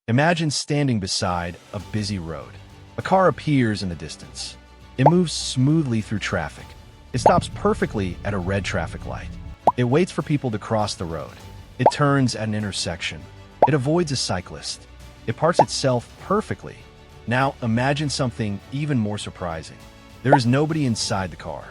Imagine standing beside a busy road. A car appears in the distance. It moves smoothly through traffic. It stops perfectly at a red traffic light. It waits for people to cross the road. It turns at an intersection. It avoids a cyclist. It parks itself perfectly. Now imagine something even more surprising. There is nobody inside the car.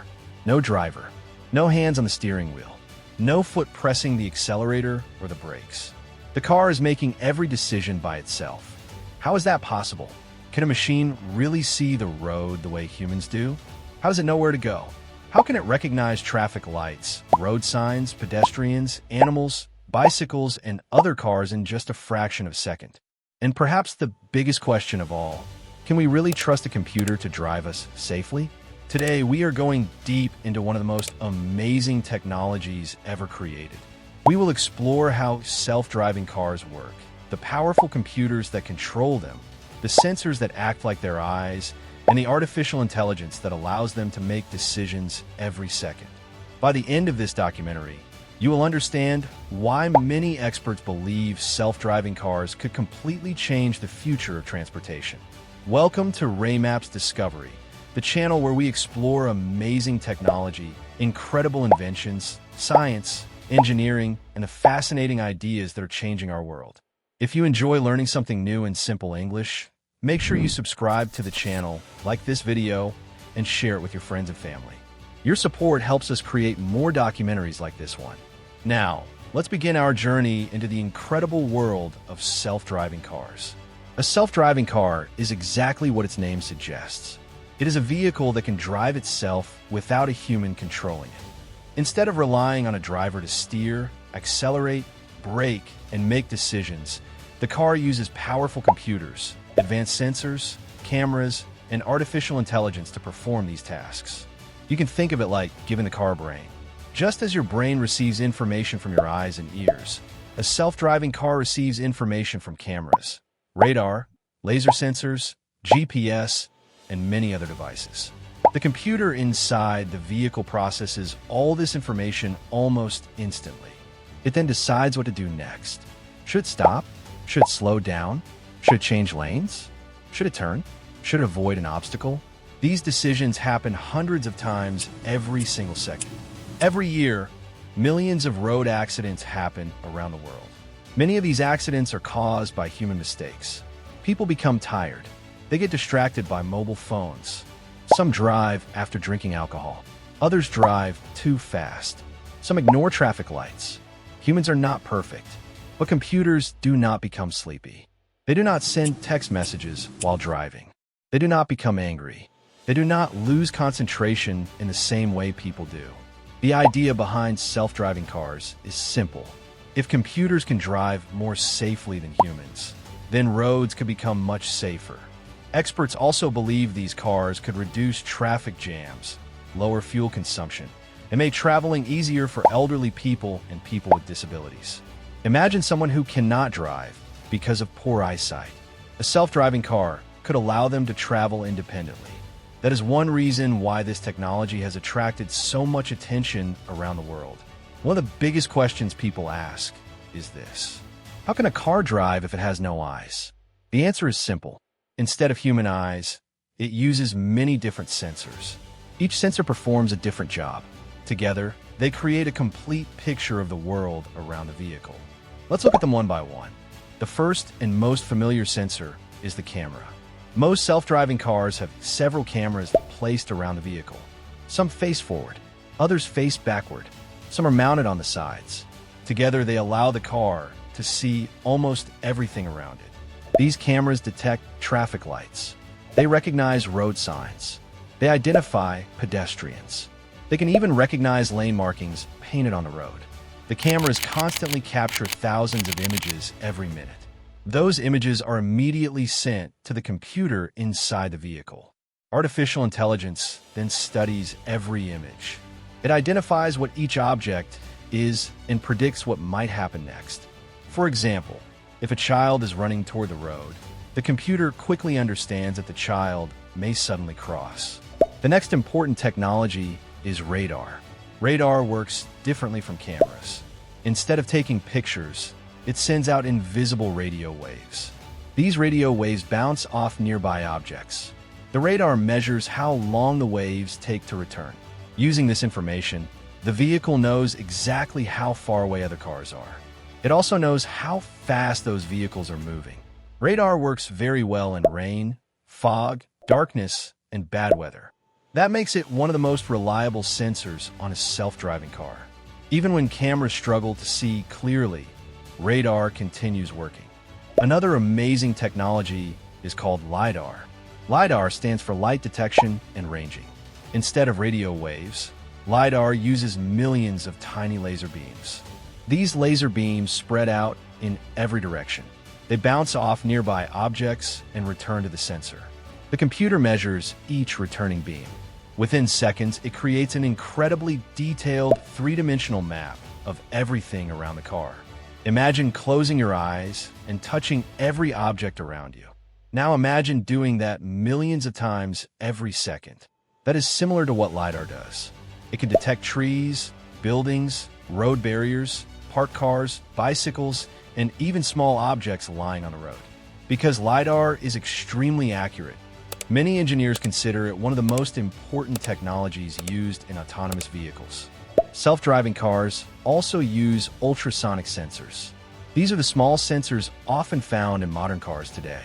No driver. No hands on the steering wheel. No foot pressing the accelerator or the brakes. The car is making every decision by itself. How is that possible? Can a machine really see the road the way humans do? How does it know where to go? How can it recognize traffic lights, road signs, pedestrians, animals, bicycles, and other cars in just a fraction of a second? And perhaps the biggest question of all, can we really trust a computer to drive us safely? Today, we are going deep into one of the most amazing technologies ever created. We will explore how self-driving cars work, the powerful computers that control them, the sensors that act like their eyes, and the artificial intelligence that allows them to make decisions every second. By the end of this documentary, you will understand why many experts believe self-driving cars could completely change the future of transportation. Welcome to Raymaps Discovery, the channel where we explore amazing technology, incredible inventions, science, engineering, and the fascinating ideas that are changing our world. If you enjoy learning something new in simple English, make sure you subscribe to the channel, like this video, and share it with your friends and family. Your support helps us create more documentaries like this one. Now, let's begin our journey into the incredible world of self-driving cars. A self-driving car is exactly what its name suggests. It is a vehicle that can drive itself without a human controlling it. Instead of relying on a driver to steer, accelerate, brake, and make decisions, the car uses powerful computers, advanced sensors, cameras, and artificial intelligence to perform these tasks. You can think of it like giving the car a brain. Just as your brain receives information from your eyes and ears, a self-driving car receives information from cameras, radar, laser sensors, GPS, and many other devices. The computer inside the vehicle processes all this information almost instantly. It then decides what to do next. Should it stop? Should it slow down? Should it change lanes? Should it turn? Should it avoid an obstacle? These decisions happen hundreds of times every single second. Every year, millions of road accidents happen around the world. Many of these accidents are caused by human mistakes. People become tired. They get distracted by mobile phones. Some drive after drinking alcohol. Others drive too fast. Some ignore traffic lights. Humans are not perfect, but computers do not become sleepy. They do not send text messages while driving. They do not become angry. They do not lose concentration in the same way people do. The idea behind self-driving cars is simple. If computers can drive more safely than humans, then roads could become much safer. Experts also believe these cars could reduce traffic jams, lower fuel consumption, and make traveling easier for elderly people and people with disabilities. Imagine someone who cannot drive because of poor eyesight. A self-driving car could allow them to travel independently. That is one reason why this technology has attracted so much attention around the world. One of the biggest questions people ask is this: how can a car drive if it has no eyes? The answer is simple. Instead of human eyes, it uses many different sensors. Each sensor performs a different job. Together, they create a complete picture of the world around the vehicle. Let's look at them one by one. The first and most familiar sensor is the camera. Most self-driving cars have several cameras placed around the vehicle. Some face forward, others face backward. Some are mounted on the sides. Together, they allow the car to see almost everything around it. These cameras detect traffic lights. They recognize road signs. They identify pedestrians. They can even recognize lane markings painted on the road. The cameras constantly capture thousands of images every minute. Those images are immediately sent to the computer inside the vehicle. Artificial intelligence then studies every image. It identifies what each object is and predicts what might happen next. For example, if a child is running toward the road, the computer quickly understands that the child may suddenly cross. The next important technology is radar. Radar works differently from cameras. Instead of taking pictures, it sends out invisible radio waves. These radio waves bounce off nearby objects. The radar measures how long the waves take to return. Using this information, the vehicle knows exactly how far away other cars are. It also knows how fast those vehicles are moving. Radar works very well in rain, fog, darkness, and bad weather. That makes it one of the most reliable sensors on a self-driving car. Even when cameras struggle to see clearly, radar continues working. Another amazing technology is called LiDAR. LiDAR stands for light detection and ranging. Instead of radio waves, LiDAR uses millions of tiny laser beams. These laser beams spread out in every direction. They bounce off nearby objects and return to the sensor. The computer measures each returning beam. Within seconds, it creates an incredibly detailed three-dimensional map of everything around the car. Imagine closing your eyes and touching every object around you. Now imagine doing that millions of times every second. That is similar to what LiDAR does. It can detect trees, buildings, road barriers, parked cars, bicycles, and even small objects lying on the road. Because LiDAR is extremely accurate, many engineers consider it one of the most important technologies used in autonomous vehicles. Self-driving cars also use ultrasonic sensors. These are the small sensors often found in modern cars today.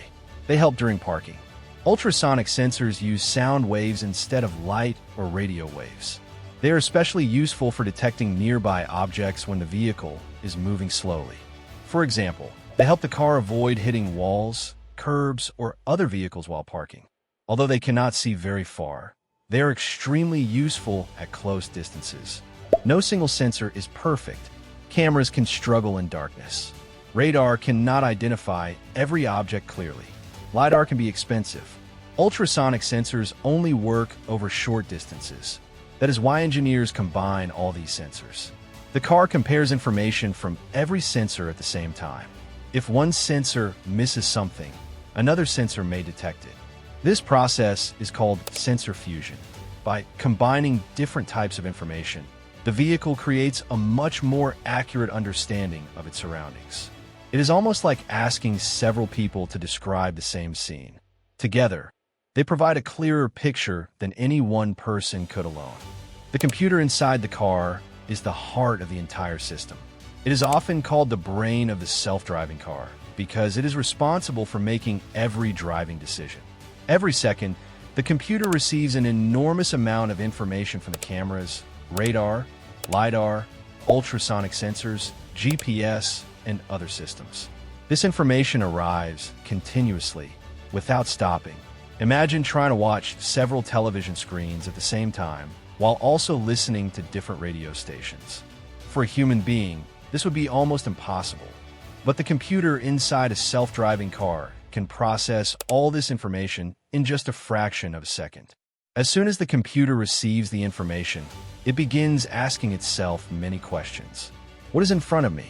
They help during parking. Ultrasonic sensors use sound waves instead of light or radio waves. They are especially useful for detecting nearby objects when the vehicle is moving slowly. For example, they help the car avoid hitting walls, curbs, or other vehicles while parking. Although they cannot see very far, they are extremely useful at close distances. No single sensor is perfect. Cameras can struggle in darkness. Radar cannot identify every object clearly. LiDAR can be expensive. Ultrasonic sensors only work over short distances. That is why engineers combine all these sensors. The car compares information from every sensor at the same time. If one sensor misses something, another sensor may detect it. This process is called sensor fusion. By combining different types of information, the vehicle creates a much more accurate understanding of its surroundings. It is almost like asking several people to describe the same scene. Together, they provide a clearer picture than any one person could alone. The computer inside the car is the heart of the entire system. It is often called the brain of the self-driving car because it is responsible for making every driving decision. Every second, the computer receives an enormous amount of information from the cameras, radar, LiDAR, ultrasonic sensors, GPS, and other systems. This information arrives continuously, without stopping. Imagine trying to watch several television screens at the same time while also listening to different radio stations. For a human being, this would be almost impossible. But the computer inside a self-driving car can process all this information in just a fraction of a second. As soon as the computer receives the information, it begins asking itself many questions. What is in front of me?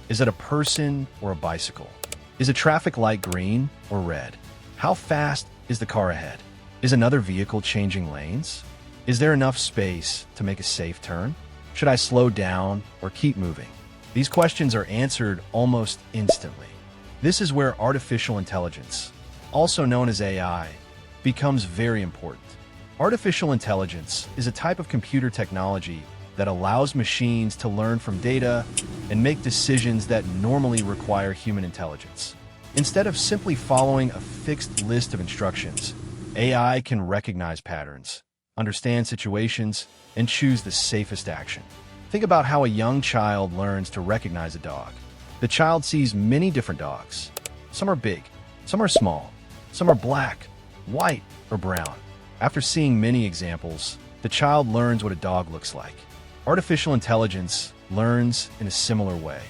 Is it a person or a bicycle? Is a traffic light green or red? How fast is the car ahead? Is another vehicle changing lanes? Is there enough space to make a safe turn? Should I slow down or keep moving? These questions are answered almost instantly. This is where artificial intelligence, also known as AI, becomes very important. Artificial intelligence is a type of computer technology that allows machines to learn from data and make decisions that normally require human intelligence. Instead of simply following a fixed list of instructions, AI can recognize patterns, understand situations, and choose the safest action. Think about how a young child learns to recognize a dog. The child sees many different dogs. Some are big, some are small, some are black, white, or brown. After seeing many examples, the child learns what a dog looks like. Artificial intelligence learns in a similar way.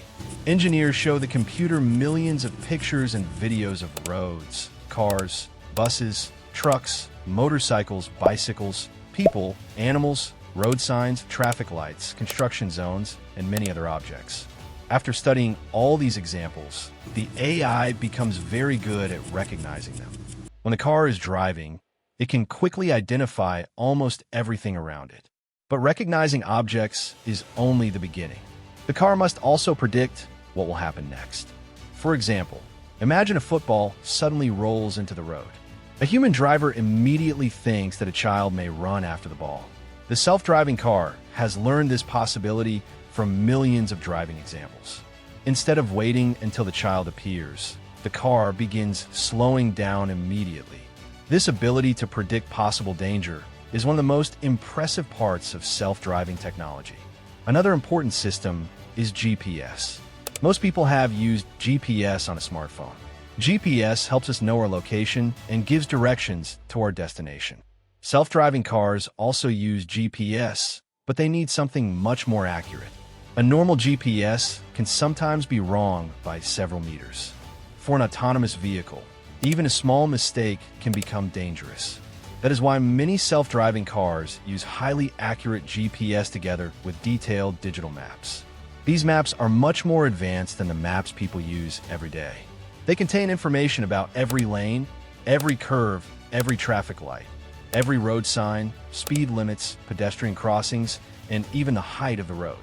Engineers show the computer millions of pictures and videos of roads, cars, buses, trucks, motorcycles, bicycles, people, animals, road signs, traffic lights, construction zones, and many other objects. After studying all these examples, the AI becomes very good at recognizing them. When the car is driving, it can quickly identify almost everything around it. But recognizing objects is only the beginning. The car must also predict what will happen next. For example, Imagine a football suddenly rolls into the road. A human driver immediately thinks that a child may run after the ball. The self-driving car has learned this possibility from millions of driving examples. Instead of waiting until the child appears, the car begins slowing down immediately. This ability to predict possible danger is one of the most impressive parts of self-driving technology. Another important system is GPS. Most people have used GPS on a smartphone. GPS helps us know our location and gives directions to our destination. Self-driving cars also use GPS, but they need something much more accurate. A normal GPS can sometimes be wrong by several meters. For an autonomous vehicle, even a small mistake can become dangerous. That is why many self-driving cars use highly accurate GPS together with detailed digital maps. These maps are much more advanced than the maps people use every day. They contain information about every lane, every curve, every traffic light, every road sign, speed limits, pedestrian crossings, and even the height of the road.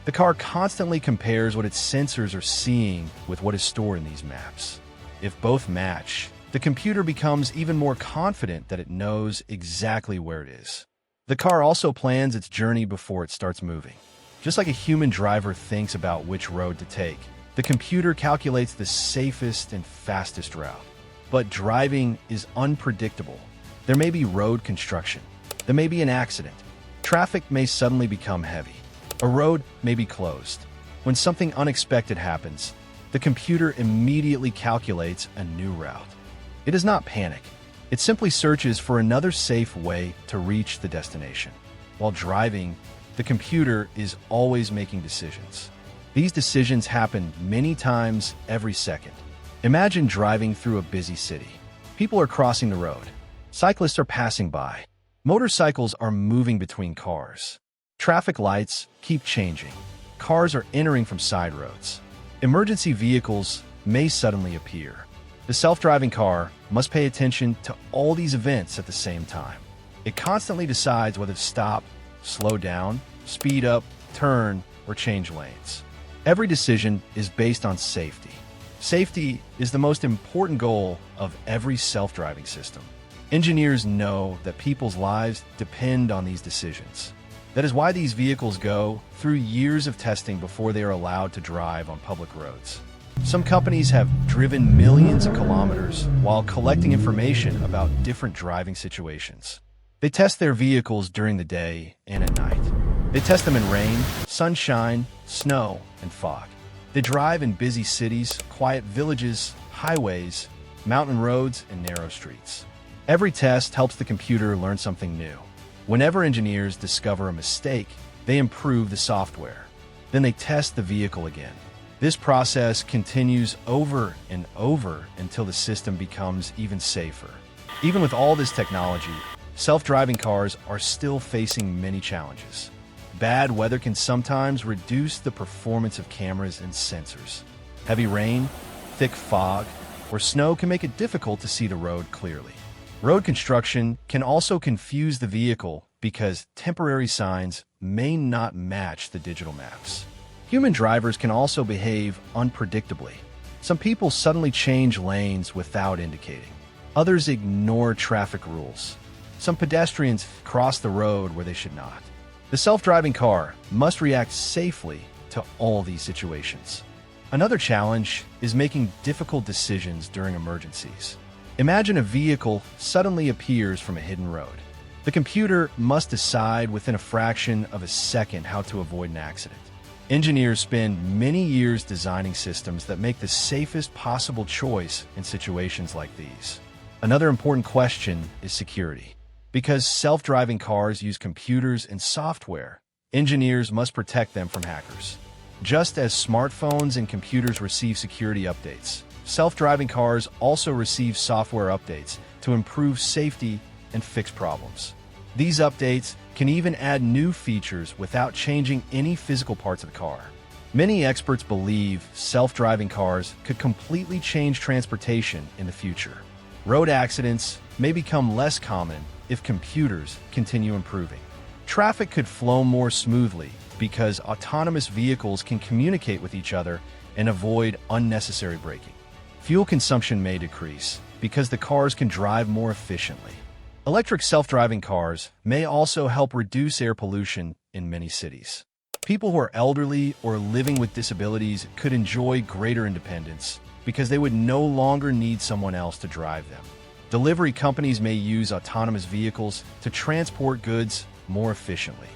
The car constantly compares what its sensors are seeing with what is stored in these maps. If both match, the computer becomes even more confident that it knows exactly where it is. The car also plans its journey before it starts moving. Just like a human driver thinks about which road to take, the computer calculates the safest and fastest route. But driving is unpredictable. There may be road construction. There may be an accident. Traffic may suddenly become heavy. A road may be closed. When something unexpected happens, the computer immediately calculates a new route. It does not panic. It simply searches for another safe way to reach the destination. While driving, the computer is always making decisions. These decisions happen many times every second. Imagine driving through a busy city. People are crossing the road. Cyclists are passing by. Motorcycles are moving between cars. Traffic lights keep changing. Cars are entering from side roads. Emergency vehicles may suddenly appear. The self-driving car must pay attention to all these events at the same time. It constantly decides whether to stop, slow down, speed up, turn, or change lanes. Every decision is based on safety. Safety is the most important goal of every self-driving system. Engineers know that people's lives depend on these decisions. That is why these vehicles go through years of testing before they are allowed to drive on public roads. Some companies have driven millions of kilometers while collecting information about different driving situations. They test their vehicles during the day and at night. They test them in rain, sunshine, snow, and fog. They drive in busy cities, quiet villages, highways, mountain roads, and narrow streets. Every test helps the computer learn something new. Whenever engineers discover a mistake, they improve the software. Then they test the vehicle again. This process continues over and over until the system becomes even safer. Even with all this technology, self-driving cars are still facing many challenges. Bad weather can sometimes reduce the performance of cameras and sensors. Heavy rain, thick fog, or snow can make it difficult to see the road clearly. Road construction can also confuse the vehicle because temporary signs may not match the digital maps. Human drivers can also behave unpredictably. Some people suddenly change lanes without indicating. Others ignore traffic rules. Some pedestrians cross the road where they should not. The self-driving car must react safely to all these situations. Another challenge is making difficult decisions during emergencies. Imagine a vehicle suddenly appears from a hidden road. The computer must decide within a fraction of a second how to avoid an accident. Engineers spend many years designing systems that make the safest possible choice in situations like these. Another important question is security. Because self-driving cars use computers and software, engineers must protect them from hackers. Just as smartphones and computers receive security updates, self-driving cars also receive software updates to improve safety and fix problems. These updates can even add new features without changing any physical parts of the car. Many experts believe self-driving cars could completely change transportation in the future. Road accidents may become less common if computers continue improving. Traffic could flow more smoothly because autonomous vehicles can communicate with each other and avoid unnecessary braking. Fuel consumption may decrease because the cars can drive more efficiently. Electric self-driving cars may also help reduce air pollution in many cities. People who are elderly or living with disabilities could enjoy greater independence because they would no longer need someone else to drive them. Delivery companies may use autonomous vehicles to transport goods more efficiently.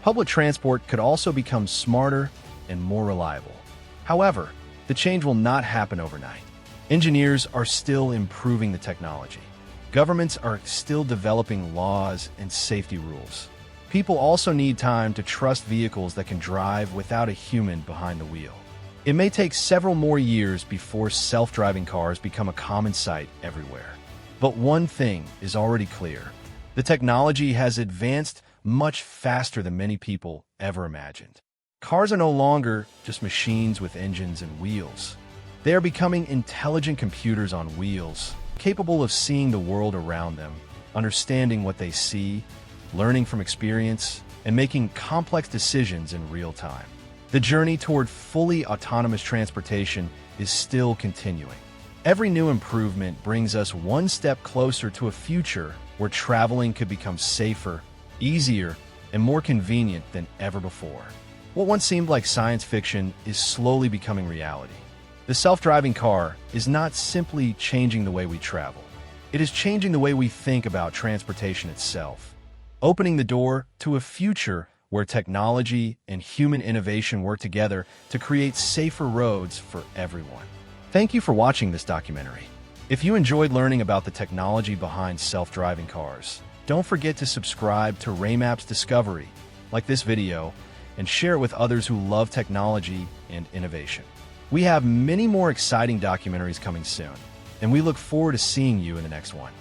Public transport could also become smarter and more reliable. However, the change will not happen overnight. Engineers are still improving the technology. Governments are still developing laws and safety rules. People also need time to trust vehicles that can drive without a human behind the wheel. It may take several more years before self-driving cars become a common sight everywhere. But one thing is already clear. The technology has advanced much faster than many people ever imagined. Cars are no longer just machines with engines and wheels. They are becoming intelligent computers on wheels, capable of seeing the world around them, understanding what they see, learning from experience, and making complex decisions in real time. The journey toward fully autonomous transportation is still continuing. Every new improvement brings us one step closer to a future where traveling could become safer, easier, and more convenient than ever before. What once seemed like science fiction is slowly becoming reality. The self-driving car is not simply changing the way we travel. It is changing the way we think about transportation itself, opening the door to a future where technology and human innovation work together to create safer roads for everyone. Thank you for watching this documentary. If you enjoyed learning about the technology behind self-driving cars, don't forget to subscribe to Raymaps Discovery, like this video, and share it with others who love technology and innovation. We have many more exciting documentaries coming soon, and we look forward to seeing you in the next one.